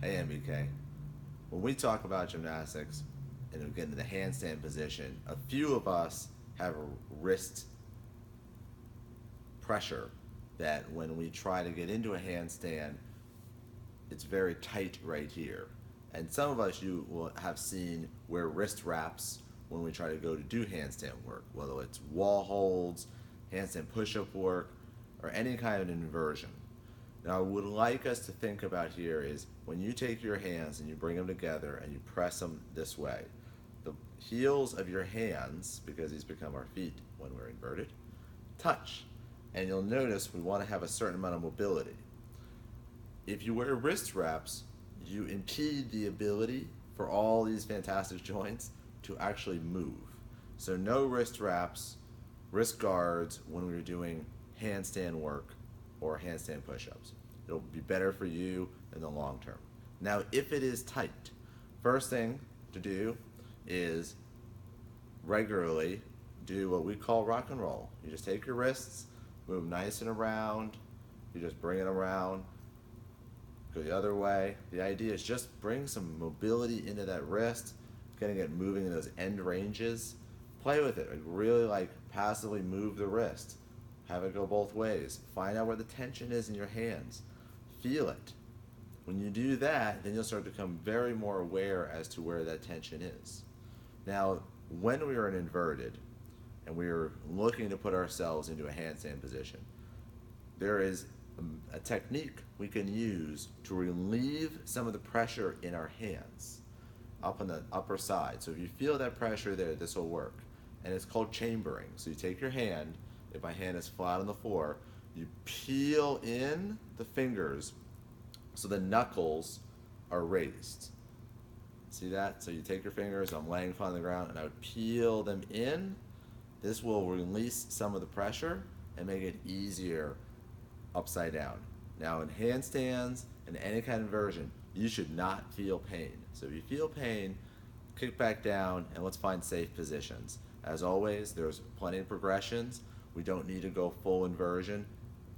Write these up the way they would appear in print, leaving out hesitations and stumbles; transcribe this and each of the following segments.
Hey MBK, when we talk about gymnastics and we get into the handstand position, a few of us have wrist pressure that when we try to get into a handstand, it's very tight right here. And some of us you will have seen wear wrist wraps when we try to go to do handstand work, whether it's wall holds, handstand push-up work, or any kind of inversion. Now, I would like us to think about here is when you take your hands and you bring them together and you press them this way, the heels of your hands, because these become our feet when we're inverted, touch. And you'll notice we want to have a certain amount of mobility. If you wear wrist wraps, you impede the ability for all these fantastic joints to actually move. So no wrist wraps, wrist guards when we're doing handstand work or handstand push-ups. It'll be better for you in the long term. Now, if it is tight, first thing to do is regularly do what we call rock and roll. You just take your wrists, move nice and around, you just bring it around, go the other way. The idea is just bring some mobility into that wrist, getting it moving in those end ranges. Play with it, really passively move the wrist. Have it go both ways. Find out where the tension is in your hands. Feel it. When you do that, then you'll start to become very more aware as to where that tension is. Now, when we are in inverted and we are looking to put ourselves into a handstand position, there is a technique we can use to relieve some of the pressure in our hands up on the upper side. So if you feel that pressure there, this will work. And it's called chambering. So you take your hand, if my hand is flat on the floor, you peel in the fingers so the knuckles are raised. See that? So you take your fingers, I'm laying flat on the ground, and I would peel them in. This will release some of the pressure and make it easier upside down. Now in handstands and any kind of inversion, you should not feel pain. So if you feel pain, kick back down and let's find safe positions. As always, there's plenty of progressions. We don't need to go full inversion,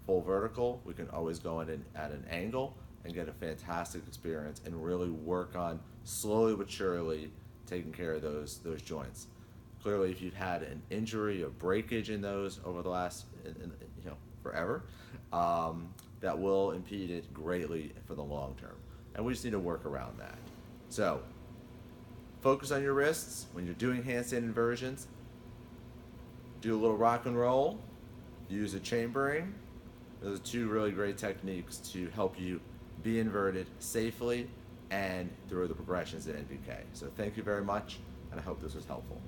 full vertical. We can always go in at an angle and get a fantastic experience and really work on slowly but surely taking care of those joints. Clearly, if you've had an injury or breakage in those over the last, forever, that will impede it greatly for the long term. And we just need to work around that. So, focus on your wrists when you're doing handstand inversions. Do a little rock and roll. Use a chambering. Those are two really great techniques to help you be inverted safely and through the progressions in NBK. So thank you very much, and I hope this was helpful.